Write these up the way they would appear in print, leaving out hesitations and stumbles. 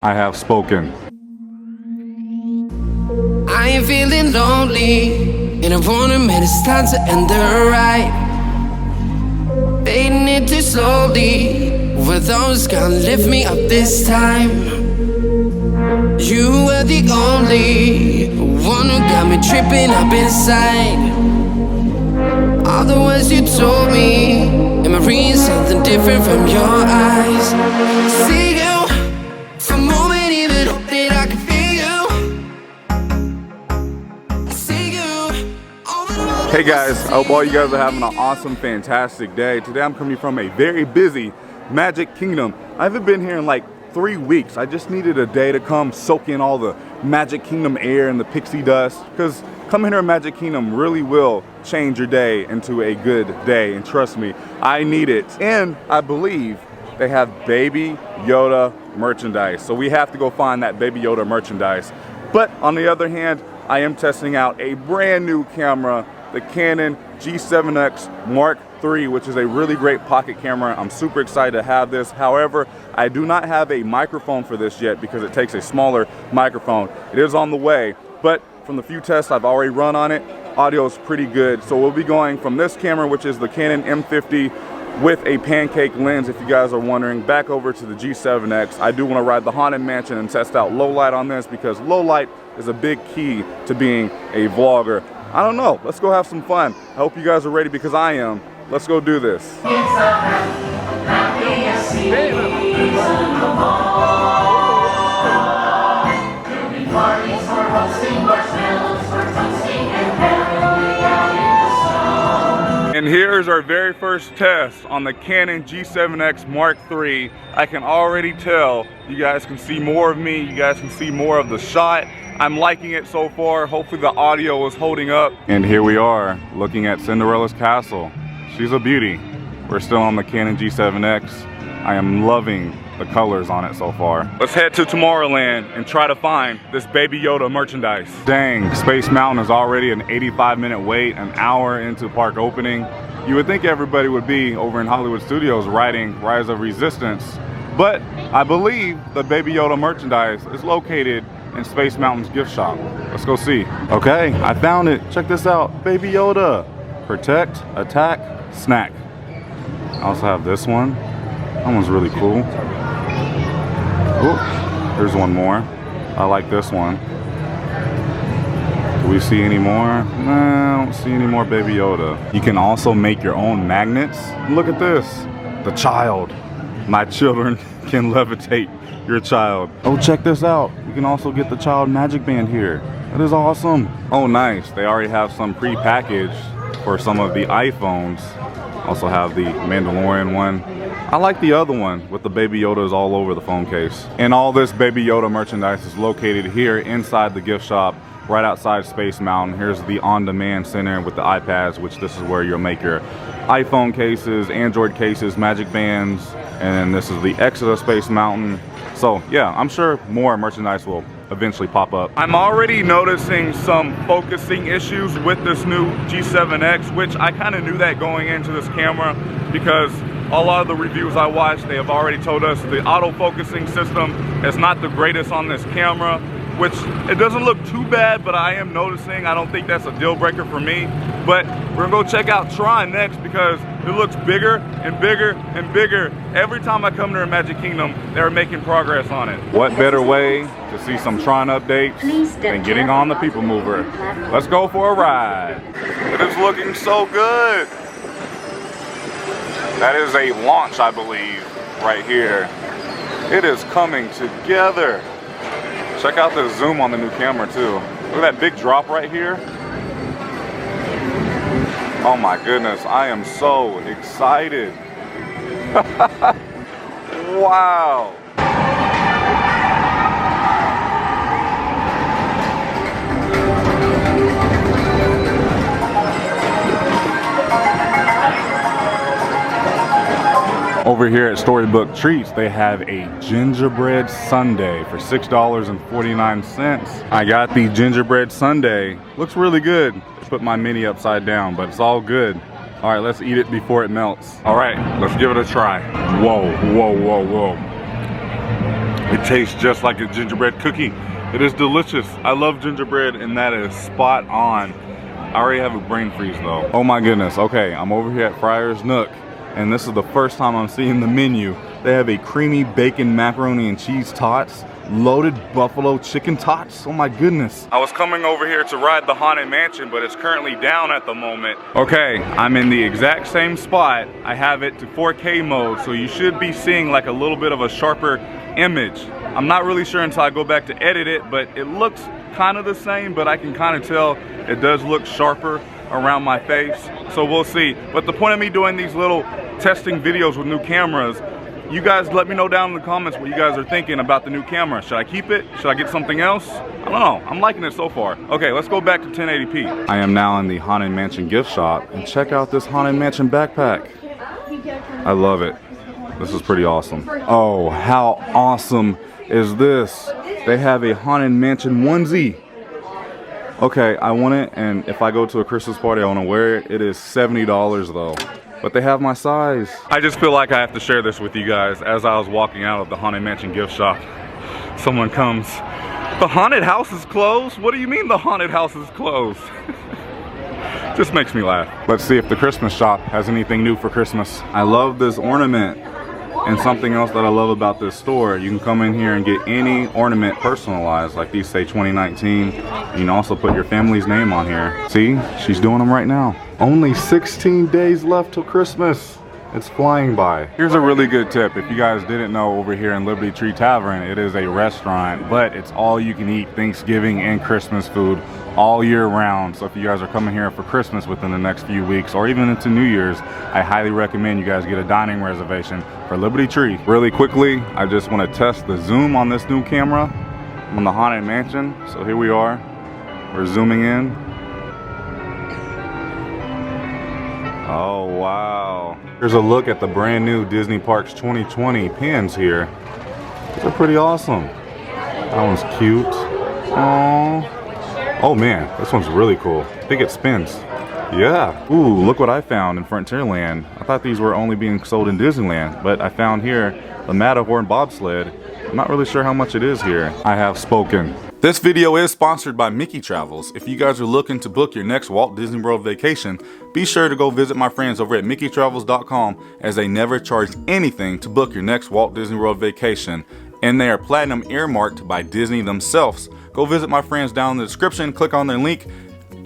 I have spoken. I am feeling lonely, and I wanna admit it's time to end the ride. Fading it too slowly, were those gonna lift me up this time? You were the only one who got me tripping up inside. All the words you told me, am I reading something different from your eyes? See you for a moment, even hope that I can feel you. See you. Hey guys, I hope all you guys are having an awesome, fantastic day. Today I'm coming from a very busy Magic Kingdom. I haven't been here in like 3 weeks. I just needed a day to come soak in all the Magic Kingdom air and the pixie dust, because coming here in Magic Kingdom really will change your day into a good day, and trust me, I need it. And I believe they have Baby Yoda merchandise, so we have to go find that Baby Yoda merchandise. But on the other hand, I am testing out a brand new camera, the Canon G7X Mark III, which is a really great pocket camera. I'm super excited to have this. However, I do not have a microphone for this yet because it takes a smaller microphone. It is on the way, but from the few tests I've already run on it, audio is pretty good. So we'll be going from this camera, which is the Canon M50 with a pancake lens, if you guys are wondering, back over to the G7X. I do want to ride the Haunted Mansion and test out low light on this, because low light is a big key to being a vlogger. I don't know, let's go have some fun. I hope you guys are ready, because I am. Let's go do this. And here's our very first test on the Canon G7X Mark III. I can already tell you guys can see more of me, you guys can see more of the shot. I'm liking it so far. Hopefully the audio is holding up. And here we are looking at Cinderella's castle. She's a beauty. We're still on the Canon G7X. I am loving the colors on it so far. Let's head to Tomorrowland and try to find this Baby Yoda merchandise. Dang, Space Mountain is already an 85-minute wait, an hour into park opening. You would think everybody would be over in Hollywood Studios riding Rise of Resistance, but I believe the Baby Yoda merchandise is located in Space Mountain's gift shop. Let's go see. Okay, I found it. Check this out. Baby Yoda. Protect, attack, snack. I also have this one. That one's really cool. Oh, here's one more. I like this one. Do we see any more? Nah, I don't see any more Baby Yoda. You can also make your own magnets. Look at this. The child. My children can levitate your child. Oh, check this out. You can also get the child magic band here. That is awesome. Oh, nice. They already have some pre-packaged for some of the iPhones. Also have the Mandalorian one. I like the other one with the Baby Yodas all over the phone case. And all this Baby Yoda merchandise is located here inside the gift shop, right outside Space Mountain. Here's the on-demand center with the iPads, which this is where you'll make your iPhone cases, Android cases, magic bands, and then this is the exit of Space Mountain. So yeah, I'm sure more merchandise will eventually pop up. I'm already noticing some focusing issues with this new G7X, which I kind of knew that going into this camera, because a lot of the reviews I watched, they have already told us the auto-focusing system is not the greatest on this camera, which it doesn't look too bad, but I am noticing, I don't think that's a deal breaker for me. But we're gonna go check out Tron next, because it looks bigger and bigger and bigger. Every time I come to Magic Kingdom, they're making progress on it. What better way to see some Tron updates than getting on the People Mover? Let's go for a ride. It is looking so good. That is a launch, I believe, right here. It is coming together. Check out the zoom on the new camera too. Look at that big drop right here. Oh my goodness, I am so excited. Wow. Over here at Storybook Treats, they have a gingerbread sundae for $6.49. I got the gingerbread sundae. Looks really good. Put my mini upside down, but it's all good. All right, let's eat it before it melts. All right, let's give it a try. Whoa, whoa, whoa, whoa. It tastes just like a gingerbread cookie. It is delicious. I love gingerbread, and that is spot on. I already have a brain freeze though. Oh my goodness. Okay, I'm over here at Friar's Nook, and this is the first time I'm seeing the menu. They have a creamy bacon macaroni and cheese tots, loaded buffalo chicken tots. Oh my goodness. I was coming over here to ride the Haunted Mansion, but it's currently down at the moment. Okay, I'm in the exact same spot. I have it to 4K mode, so you should be seeing like a little bit of a sharper image. I'm not really sure until I go back to edit it, but it looks kind of the same, but I can kind of tell it does look sharper around my face, so we'll see. But the point of me doing these little testing videos with new cameras, you guys let me know down in the comments what you guys are thinking about the new camera. Should I keep it? Should I get something else? I don't know. I'm liking it so far. Okay, let's go back to 1080p. I am now in the Haunted Mansion gift shop, and check out this Haunted Mansion backpack. I love it. This is pretty awesome. Oh, how awesome is this? They have a Haunted Mansion onesie. Okay, I want it, and if I go to a Christmas party, I want to wear it. It is $70 though. But they have my size. I just feel like I have to share this with you guys. As I was walking out of the Haunted Mansion gift shop, someone comes, "The haunted house is closed?" What do you mean the haunted house is closed? Just makes me laugh. Let's see if the Christmas shop has anything new for Christmas. I love this ornament. And something else that I love about this store, you can come in here and get any ornament personalized. Like these say 2019. You can also put your family's name on here. See, she's doing them right now. Only 16 days left till Christmas. It's flying by. Here's a really good tip. If you guys didn't know, over here in Liberty Tree Tavern, it is a restaurant, but it's all you can eat Thanksgiving and Christmas food all year round. So if you guys are coming here for Christmas within the next few weeks, or even into New Year's, I highly recommend you guys get a dining reservation for Liberty Tree. Really quickly, I just want to test the zoom on this new camera on the Haunted Mansion. So here we are. We're zooming in. Oh wow. Here's a look at the brand new Disney Parks 2020 pins here. These are pretty awesome. That one's cute. Aww. Oh man, this one's really cool. I think it spins. Yeah. Ooh, look what I found in Frontierland. I thought these were only being sold in Disneyland, but I found here the Matterhorn bobsled. I'm not really sure how much it is here. I have spoken. This video is sponsored by Mickeytravels. If you guys are looking to book your next Walt Disney World vacation, be sure to go visit my friends over at Mickeytravels.com, as they never charge anything to book your next Walt Disney World vacation. And they are platinum earmarked by Disney themselves. Go visit my friends down in the description, click on their link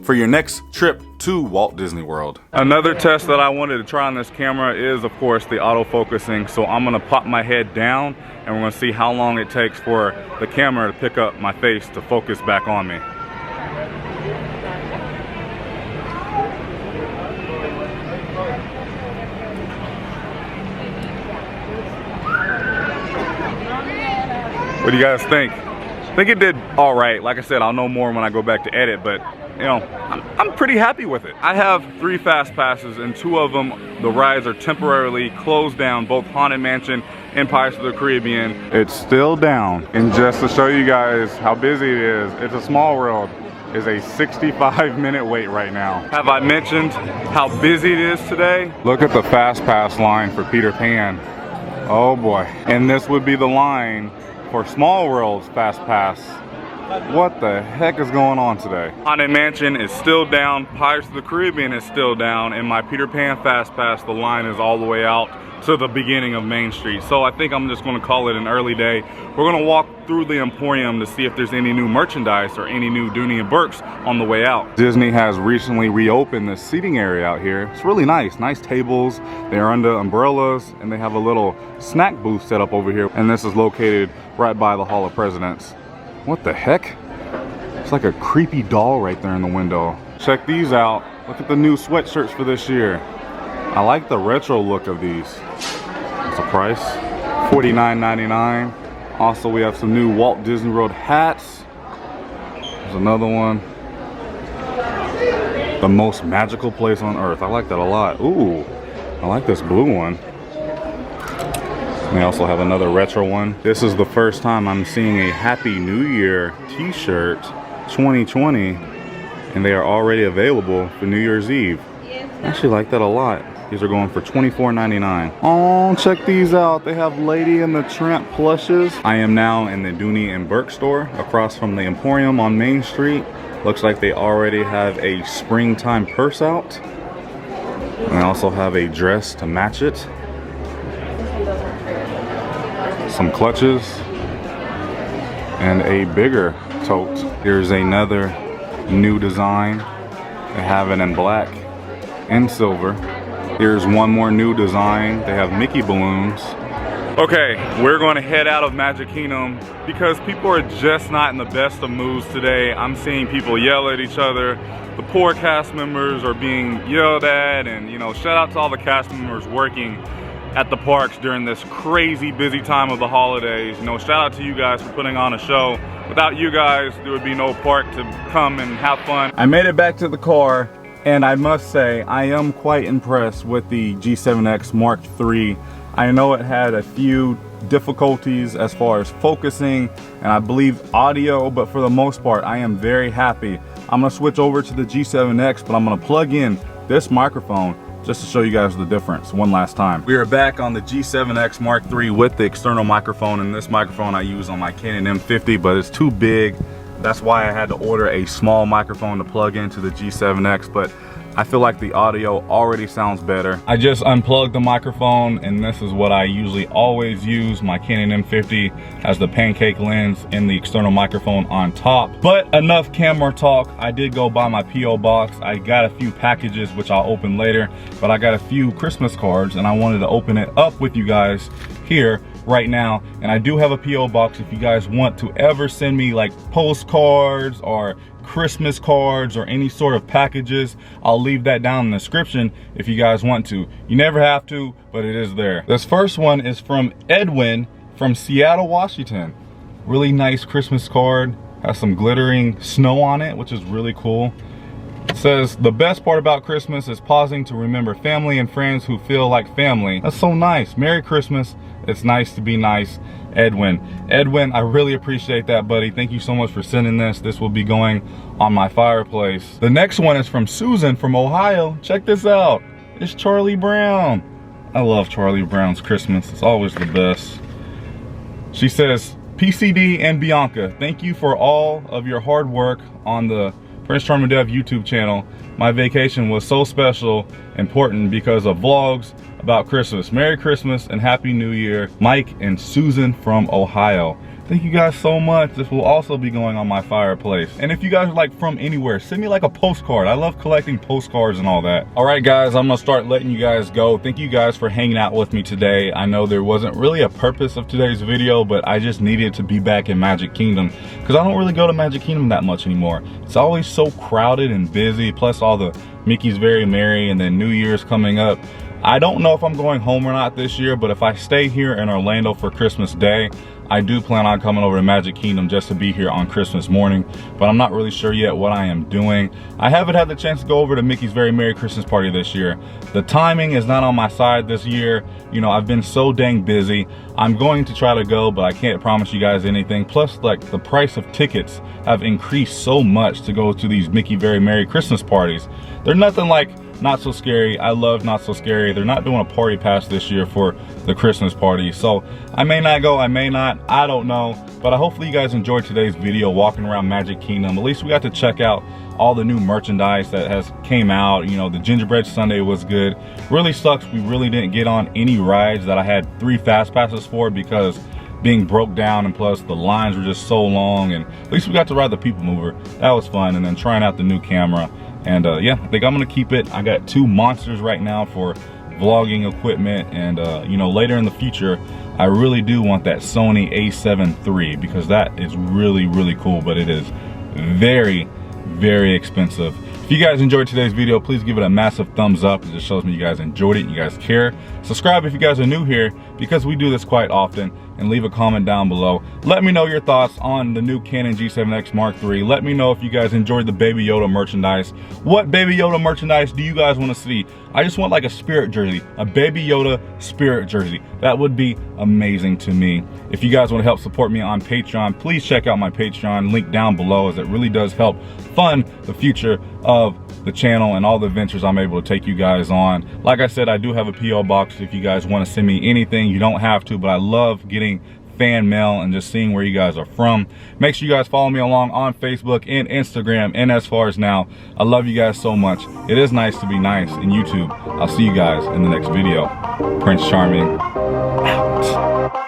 for your next trip to Walt Disney World. Another test that I wanted to try on this camera is, of course, the autofocusing. So I'm gonna pop my head down and we're gonna see how long it takes for the camera to pick up my face to focus back on me. What do you guys think? I think it did all right. Like I said, I'll know more when I go back to edit, but you know, I'm pretty happy with it. I have 3 fast passes, and 2 of them, the rides are temporarily closed down, both Haunted Mansion and Pirates of the Caribbean. It's still down. And just to show you guys how busy it is, It's a Small World is a 65-minute wait right now. Have I mentioned how busy it is today? Look at the fast pass line for Peter Pan. Oh boy. And this would be the line for Small World's fast pass. What the heck is going on today? Haunted Mansion is still down, Pirates of the Caribbean is still down, and my Peter Pan fast pass, the line is all the way out to the beginning of Main Street. So I think I'm just gonna call it an early day. We're gonna walk through the Emporium to see if there's any new merchandise or any new Dooney and Burks on the way out. Disney has recently reopened the seating area out here. It's really nice, nice tables. They're under umbrellas, and they have a little snack booth set up over here. And this is located right by the Hall of Presidents. What the heck? It's like a creepy doll right there in the window. Check these out. Look at the new sweatshirts for this year. I like the retro look of these. What's the price? $49.99. Also, we have some new Walt Disney World hats. There's another one. The most magical place on earth. I like that a lot. Ooh, I like this blue one. They also have another retro one. This is the first time I'm seeing a Happy New Year t-shirt 2020, and they are already available for New Year's Eve. I actually like that a lot. These are going for $24.99. Oh, check these out. They have Lady and the Tramp plushes. I am now in the Dooney and Burke store across from the Emporium on Main Street. Looks like they already have a springtime purse out. And they also have a dress to match it. Some clutches. And a bigger tote. Here's another new design. They have it in black and silver. Here's one more new design. They have Mickey balloons. Okay, we're going to head out of Magic Kingdom because people are just not in the best of moods today. I'm seeing people yell at each other. The poor cast members are being yelled at, and you know, shout out to all the cast members working at the parks during this crazy busy time of the holidays. You know, shout out to you guys for putting on a show. Without you guys, there would be no park to come and have fun. I made it back to the car, and I must say, I am quite impressed with the G7X Mark III. I know it had a few difficulties as far as focusing and I believe audio, but for the most part, I am very happy. I'm gonna switch over to the G7X, but I'm gonna plug in this microphone just to show you guys the difference one last time. We are back on the G7X Mark III with the external microphone, and this microphone I use on my Canon M50, but it's too big. That's why I had to order a small microphone to plug into the G7X, but I feel like the audio already sounds better. I just unplugged the microphone, and this is what I usually always use. My Canon M50 has the pancake lens and the external microphone on top. But enough camera talk. I did go buy my P.O. box. I got a few packages, which I'll open later, but I got a few Christmas cards, and I wanted to open it up with you guys here right now. And I do have a P.O. box if you guys want to ever send me like postcards or Christmas cards or any sort of packages. I'll leave that down in the description if you guys want to. You never have to, but it is there. This first one is from Edwin from Seattle, Washington. Really nice Christmas card. Has some glittering snow on it, which is really cool. It says, the best part about Christmas is pausing to remember family and friends who feel like family. That's so nice. Merry Christmas. It's nice to be nice. Edwin, I really appreciate that, buddy. Thank you so much for sending this. This will be going on my fireplace. The next one is from Susan from Ohio. Check this out. It's Charlie Brown. I love Charlie Brown's Christmas. It's always the best. She says, PCD and Bianca, thank you for all of your hard work on the Prince Charming Dev YouTube channel. My vacation was so special, important because of vlogs about Christmas. Merry Christmas and Happy New Year. Mike and Susan from Ohio. Thank you guys so much. This will also be going on my fireplace. And if you guys are like from anywhere, send me like a postcard. I love collecting postcards and all that. All right guys, I'm gonna start letting you guys go. Thank you guys for hanging out with me today. I know there wasn't really a purpose of today's video, but I just needed to be back in Magic Kingdom because I don't really go to Magic Kingdom that much anymore. It's always so crowded and busy, plus all the Mickey's Very Merry and then New Year's coming up. I don't know if I'm going home or not this year, but if I stay here in Orlando for Christmas Day, I do plan on coming over to Magic Kingdom just to be here on Christmas morning, but I'm not really sure yet what I am doing. I haven't had the chance to go over to Mickey's Very Merry Christmas Party this year. The timing is not on my side this year. You know, I've been so dang busy. I'm going to try to go, but I can't promise you guys anything. Plus, like, the price of tickets have increased so much to go to these Mickey Very Merry Christmas parties. They're nothing like Not So Scary. I love Not So Scary. They're not doing a party pass this year for the Christmas party. So I may not go, I may not, I don't know. But hopefully you guys enjoyed today's video walking around Magic Kingdom. At least we got to check out all the new merchandise that has came out. You know, the gingerbread sundae was good. Really sucks we really didn't get on any rides that I had 3 fast passes for because being broke down, and plus the lines were just so long. And at least we got to ride the People Mover. That was fun. And then trying out the new camera. And yeah, I think I'm gonna keep it. I got 2 monsters right now for vlogging equipment, and you know, later in the future I really do want that Sony a7 III because that is really, really cool, but it is very, very expensive. If you guys enjoyed today's video, please give it a massive thumbs up. It just shows me you guys enjoyed it and you guys care. Subscribe if you guys are new here because we do this quite often. and leave a comment down below. Let me know your thoughts on the new Canon G7X Mark III. Let me know if you guys enjoyed the Baby Yoda merchandise. What Baby Yoda merchandise do you guys want to see? I just want like a spirit jersey, a Baby Yoda spirit jersey. That would be amazing to me. If you guys want to help support me on Patreon, please check out my Patreon link down below, as it really does help fund the future of the channel and all the adventures I'm able to take you guys on. Like I said, I do have a P.O. box if you guys want to send me anything. You don't have to, but I love getting fan mail and just seeing where you guys are from. Make sure you guys follow me along on Facebook and Instagram and as far as now. I love you guys so much. It is nice to be nice in YouTube. I'll see you guys in the next video. Prince Charming out.